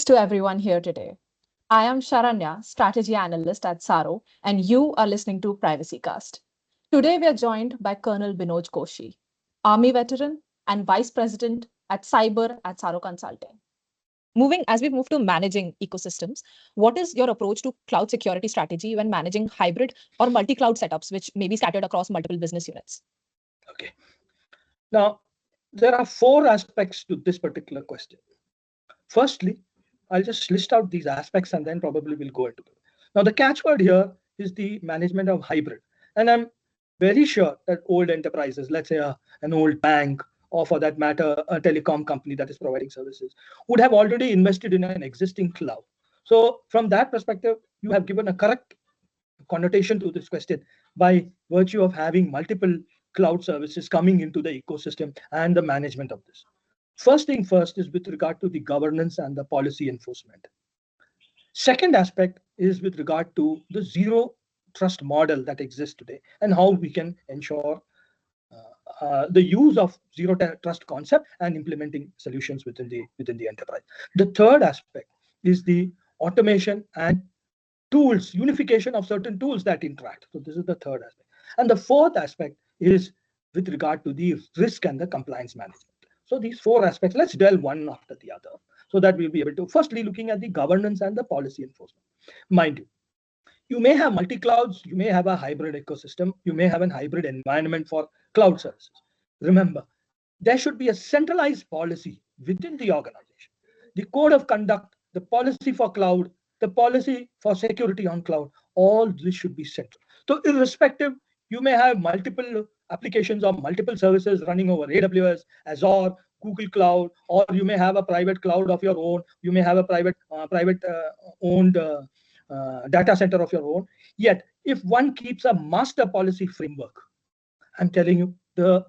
Greetings to everyone here today. I am Sharanya, strategy analyst at Tsaaro, and you are listening to Privacy Cast. Today we are joined by Colonel Binoj Koshy, Army veteran and Vice President at Cyber at Tsaaro Consulting. As we move to managing ecosystems, what is your approach to cloud security strategy when managing hybrid or multi-cloud setups, which may be scattered across multiple business units? Okay. Now, there are four aspects to this particular question. Firstly, I'll just list out these aspects and then probably we'll go into it. Now, the catchword here is the management of hybrid. And I'm very sure that old enterprises, let's say an old bank, or for that matter, a telecom company that is providing services, would have already invested in an existing cloud. So from that perspective, you have given a correct connotation to this question by virtue of having multiple cloud services coming into the ecosystem and the management of this. First thing first is with regard to the governance and the policy enforcement. Second aspect is with regard to the zero trust model that exists today and how we can ensure the use of zero trust concept and implementing solutions within the enterprise. The third aspect is the automation and tools, unification of certain tools that interact. So this is the third aspect. And the fourth aspect is with regard to the risk and the compliance management. So these four aspects, let's delve one after the other so that we'll be able to, firstly, looking at the governance and the policy enforcement. Mind you, you may have multi-clouds, you may have a hybrid ecosystem, you may have a hybrid environment for cloud services. Remember, there should be a centralized policy within the organization. The code of conduct, the policy for cloud, the policy for security on cloud, all this should be central. So irrespective, you may have multiple applications or multiple services running over AWS, Azure, Google Cloud, or you may have a private cloud of your own. You may have a private owned data center of your own. Yet, if one keeps a master policy framework, I'm telling you, the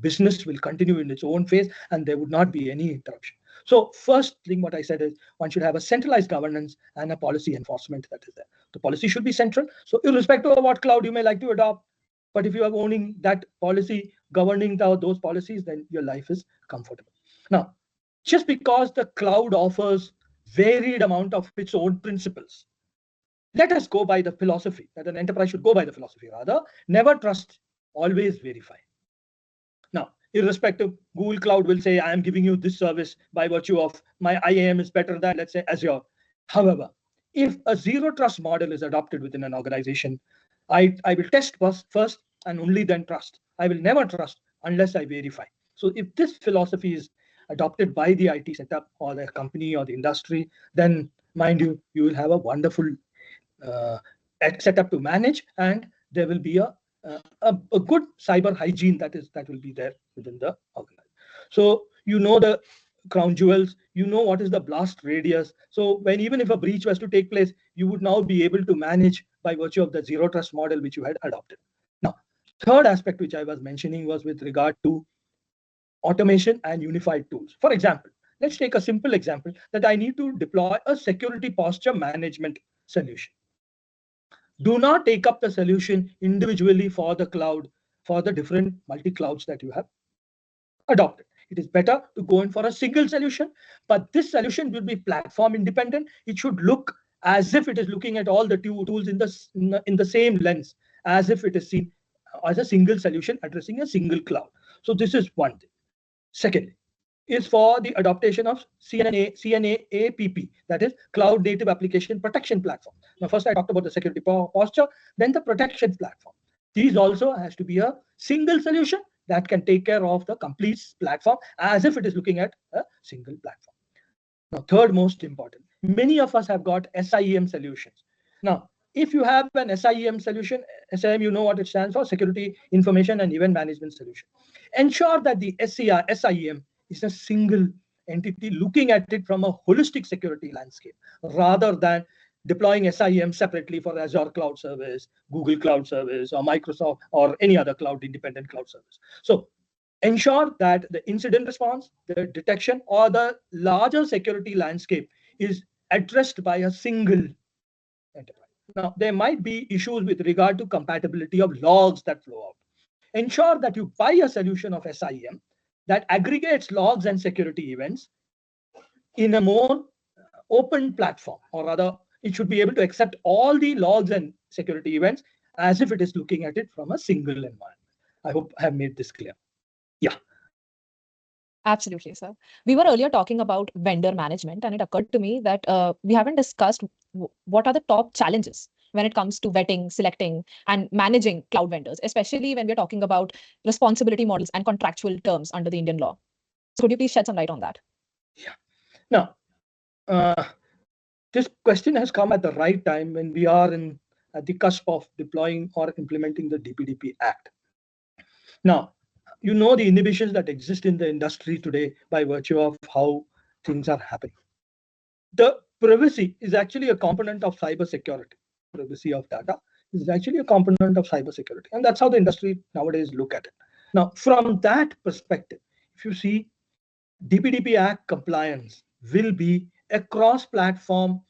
business will continue in its own phase and there would not be any interruption. So first thing what I said is one should have a centralized governance and a policy enforcement that is there. The policy should be central. So irrespective of what cloud you may like to adopt, but if you are owning that policy, governing those policies, then your life is comfortable. Now, just because the cloud offers varied amount of its own principles, let us go by the philosophy that an enterprise should go by the philosophy. Rather, never trust, always verify. Now, irrespective, Google Cloud will say, I am giving you this service by virtue of my IAM is better than, let's say, Azure. However, if a zero trust model is adopted within an organization, I will test first and only then trust. I will never trust unless I verify. So if this philosophy is adopted by the IT setup or the company or the industry, then mind you, you will have a wonderful setup to manage, and there will be a good cyber hygiene that will be there within the organization. So you know the crown jewels, you know what is the blast radius. So even if a breach was to take place, you would now be able to manage by virtue of the zero trust model which you had adopted. Now, third aspect which I was mentioning was with regard to automation and unified tools. For example, let's take a simple example that I need to deploy a security posture management solution. Do not take up the solution individually for the cloud, for the different multi-clouds that you have adopted. It is better to go in for a single solution, but this solution will be platform independent. It should look as if it is looking at all the tools in the same lens, as if it is seen as a single solution addressing a single cloud. So this is one thing. Secondly, is for the adaptation of CNAPP, that is Cloud Native Application Protection Platform. Now, first I talked about the security posture, then the protection platform. These also has to be a single solution that can take care of the complete platform as if it is looking at a single platform. Now, third most important, many of us have got SIEM solutions. Now, if you have an SIEM solution, SIEM, you know what it stands for, Security Information and Event Management Solution. Ensure that the SIEM is a single entity looking at it from a holistic security landscape rather than deploying SIEM separately for Azure Cloud Service, Google Cloud Service, or Microsoft, or any other cloud independent cloud service. So ensure that the incident response, the detection, or the larger security landscape is addressed by a single enterprise. Now, there might be issues with regard to compatibility of logs that flow out. Ensure that you buy a solution of SIEM that aggregates logs and security events in a more open platform, or rather, it should be able to accept all the logs and security events as if it is looking at it from a single environment. I hope I have made this clear. Yeah. Absolutely, sir. We were earlier talking about vendor management, and it occurred to me that we haven't discussed what are the top challenges when it comes to vetting, selecting, and managing cloud vendors, especially when we're talking about responsibility models and contractual terms under the Indian law. So could you please shed some light on that? Yeah. Now, this question has come at the right time when we are at the cusp of deploying or implementing the DPDP Act. Now, you know the inhibitions that exist in the industry today by virtue of how things are happening. The privacy is actually a component of cybersecurity. Privacy of data is actually a component of cybersecurity, and that's how the industry nowadays look at it. Now, from that perspective, if you see, DPDP Act compliance will be a cross-platform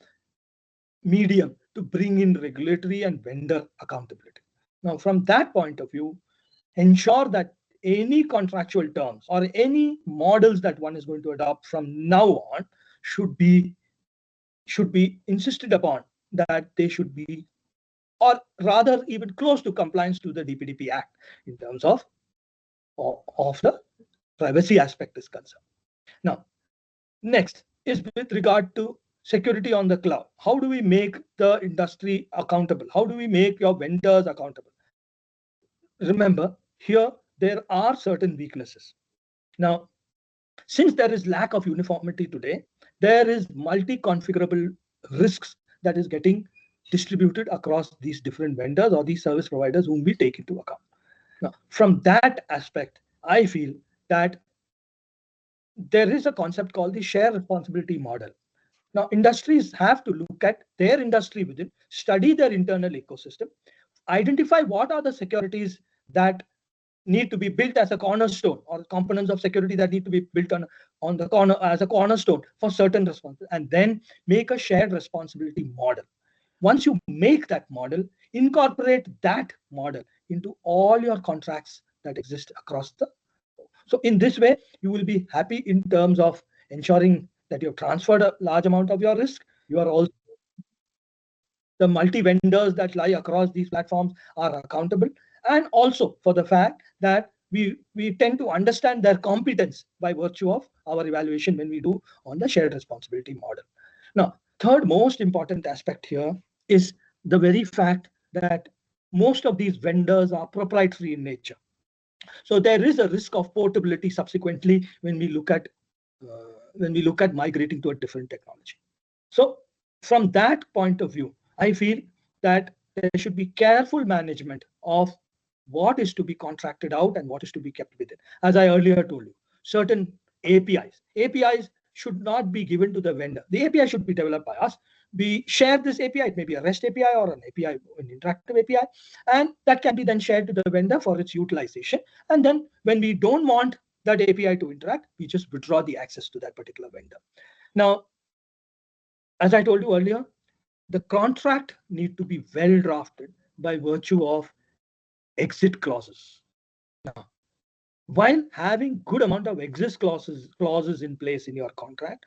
medium to bring in regulatory and vendor accountability. Now, from that point of view, ensure that any contractual terms or any models that one is going to adopt from now on should be insisted upon that they should be, or rather even close to compliance to the DPDP Act in terms of the privacy aspect is concerned. Now, next is with regard to security on the cloud. How do we make the industry accountable? How do we make your vendors accountable? Remember, here there are certain weaknesses. Now, since there is lack of uniformity today, there is multi-configurable risks that is getting distributed across these different vendors or these service providers whom we take into account. Now, from that aspect, I feel that there is a concept called the share responsibility model. Now, industries have to look at their industry within, study their internal ecosystem, identify what are the securities that need to be built as a cornerstone, or components of security that need to be built on the corner as a cornerstone for certain responsibilities, and then make a shared responsibility model. Once you make that model, incorporate that model into all your contracts that exist across the. So in this way, you will be happy in terms of ensuring that you have transferred a large amount of your risk. You are also, the multi-vendors that lie across these platforms are accountable, and also for the fact that we tend to understand their competence by virtue of our evaluation when we do on the shared responsibility model. Now, third most important aspect here is the very fact that most of these vendors are proprietary in nature. So there is a risk of portability subsequently when we look at migrating to a different technology. So from that point of view, I feel that there should be careful management of what is to be contracted out and what is to be kept within. As I earlier told you, certain APIs should not be given to the vendor. The API should be developed by us. We share this API. It may be a REST API or an API, an interactive API, and that can be then shared to the vendor for its utilization. And then when we don't want that API to interact, we just withdraw the access to that particular vendor. Now, as I told you earlier, the contract need to be well drafted by virtue of exit clauses. Now, while having good amount of exit clauses in place in your contract,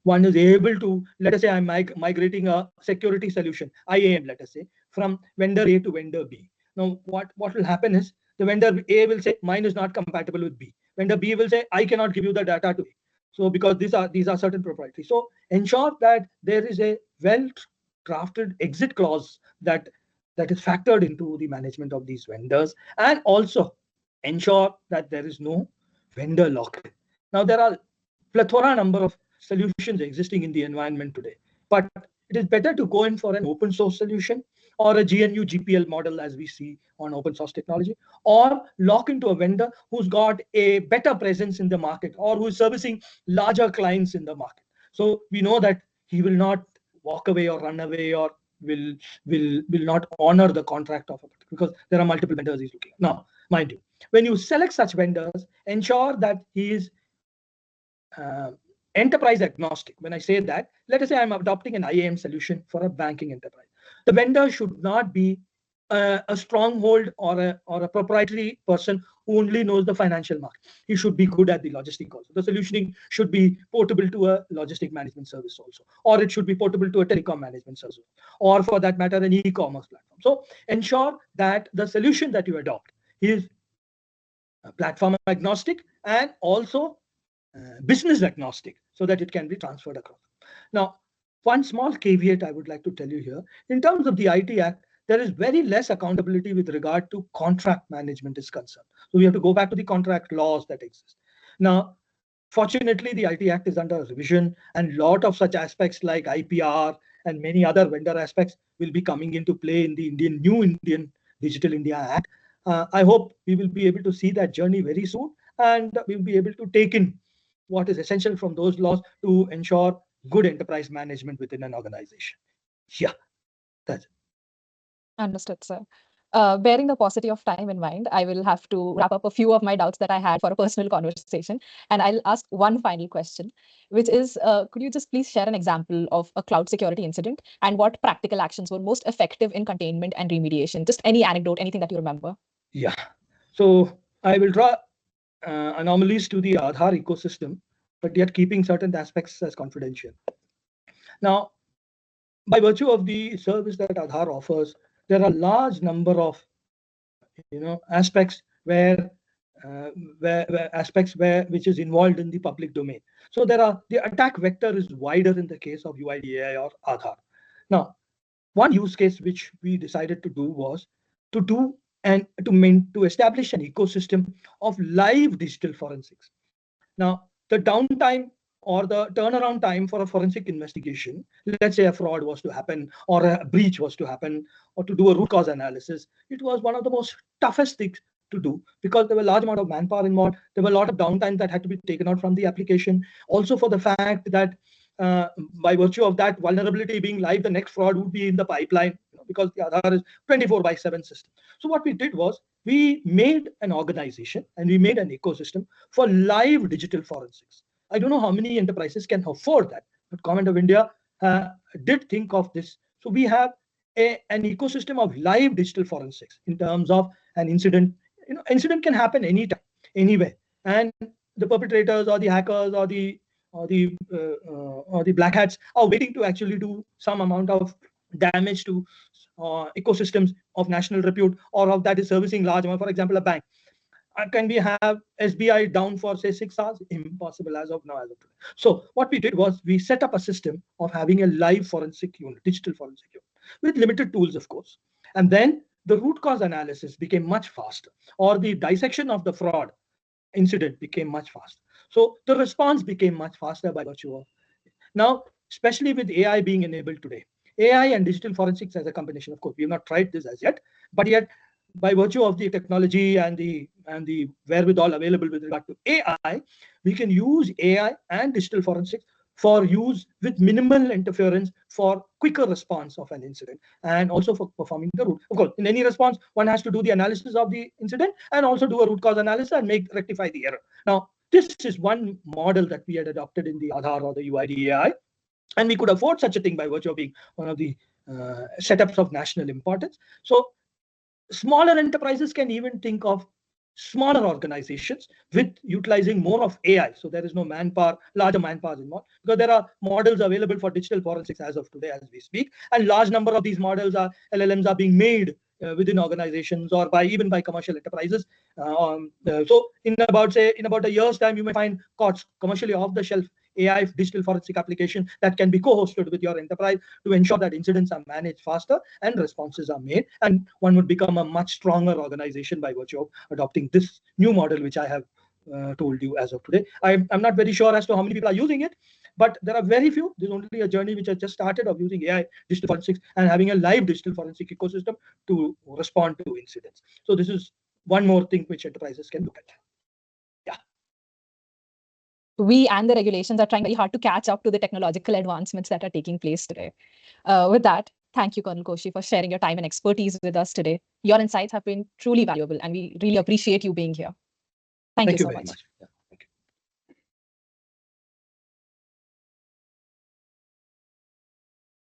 one is able to, let us say I'm migrating a security solution, IAM, let us say, from vendor A to vendor B. Now, what will happen is the vendor A will say, mine is not compatible with B. Vendor B will say, I cannot give you the data to A. So because these are certain proprietary. So ensure that there is a well drafted exit clause that is factored into the management of these vendors, and also ensure that there is no vendor lock-in. Now, there are plethora number of solutions existing in the environment today, but it is better to go in for an open source solution or a GNU GPL model as we see on open source technology, or lock into a vendor who's got a better presence in the market or who is servicing larger clients in the market. So we know that he will not walk away or run away or will not honor the contract of it, because there are multiple vendors he's looking at. Now, mind you, when you select such vendors, ensure that he is enterprise agnostic. When I say that, let us say I'm adopting an IAM solution for a banking enterprise. The vendor should not be a stronghold or a proprietary person who only knows the financial market. He should be good at the logistic also. The solutioning should be portable to a logistic management service also, or it should be portable to a telecom management service, or for that matter, an e-commerce platform. So ensure that the solution that you adopt is platform agnostic and also business agnostic, so that it can be transferred across. Now, one small caveat I would like to tell you here, in terms of the IT Act, there is very less accountability with regard to contract management is concerned. So we have to go back to the contract laws that exist. Now, fortunately, the IT Act is under revision, and a lot of such aspects like IPR and many other vendor aspects will be coming into play in the new Indian Digital India Act. I hope we will be able to see that journey very soon, and we'll be able to take in what is essential from those laws to ensure good enterprise management within an organization. Yeah, that's it. Understood, sir. Bearing the paucity of time in mind, I will have to wrap up a few of my doubts that I had for a personal conversation. And I'll ask one final question, which is, could you just please share an example of a cloud security incident and what practical actions were most effective in containment and remediation? Just any anecdote, anything that you remember. Yeah. So I will draw anomalies to the Aadhaar ecosystem, but yet keeping certain aspects as confidential. Now, by virtue of the service that Aadhaar offers, there are a large number of aspects where which is involved in the public domain. So the attack vector is wider in the case of UIDAI or Aadhaar. Now, one use case which we decided to do was to establish an ecosystem of live digital forensics. Now, the downtime or the turnaround time for a forensic investigation, let's say a fraud was to happen or a breach was to happen or to do a root cause analysis, it was one of the most toughest things to do because there were a large amount of manpower involved. There were a lot of downtime that had to be taken out from the application. Also for the fact that by virtue of that vulnerability being live, the next fraud would be in the pipeline because the Aadhaar is 24/7 system. So what we did was we made an organization and we made an ecosystem for live digital forensics. I don't know how many enterprises can afford that, but Government of India did think of this. So we have an ecosystem of live digital forensics in terms of an incident. Incident can happen anytime, anywhere, and the perpetrators or the hackers or the black hats are waiting to actually do some amount of damage to ecosystems of national repute or of that is servicing large amount. For example, a bank. Can we have SBI down for say 6 hours? Impossible as of now, as of today. So what we did was we set up a system of having a live forensic unit, digital forensic unit, with limited tools, of course. And then the root cause analysis became much faster, or the dissection of the fraud incident became much faster. So the response became much faster by virtue of now, especially with AI being enabled today. AI and digital forensics as a combination. Of course, we have not tried this as yet, but yet by virtue of the technology and the wherewithal available with regard to AI, we can use AI and digital forensics for use with minimal interference for quicker response of an incident and also for performing the root. Of course, in any response, one has to do the analysis of the incident and also do a root cause analysis and rectify the error. Now, this is one model that we had adopted in the Aadhaar or the UIDAI, and we could afford such a thing by virtue of being one of the setups of national importance. So smaller enterprises can even think of smaller organizations with utilizing more of AI. So there is no manpower, larger manpower involved, because there are models available for digital forensics as of today, as we speak. And large number of these models LLMs are being made within organizations or even by commercial enterprises. So in about a year's time, you may find commercially off the shelf AI digital forensic application that can be co-hosted with your enterprise to ensure that incidents are managed faster and responses are made. And one would become a much stronger organization by virtue of adopting this new model, which I have told you as of today. I'm not very sure as to how many people are using it, but there are very few. There's only a journey which has just started of using AI digital forensics and having a live digital forensic ecosystem to respond to incidents. So this is one more thing which enterprises can look at. We and the regulations are trying very hard to catch up to the technological advancements that are taking place today. With that, thank you, Colonel Koshy, for sharing your time and expertise with us today. Your insights have been truly valuable, and we really appreciate you being here. Thank you so much.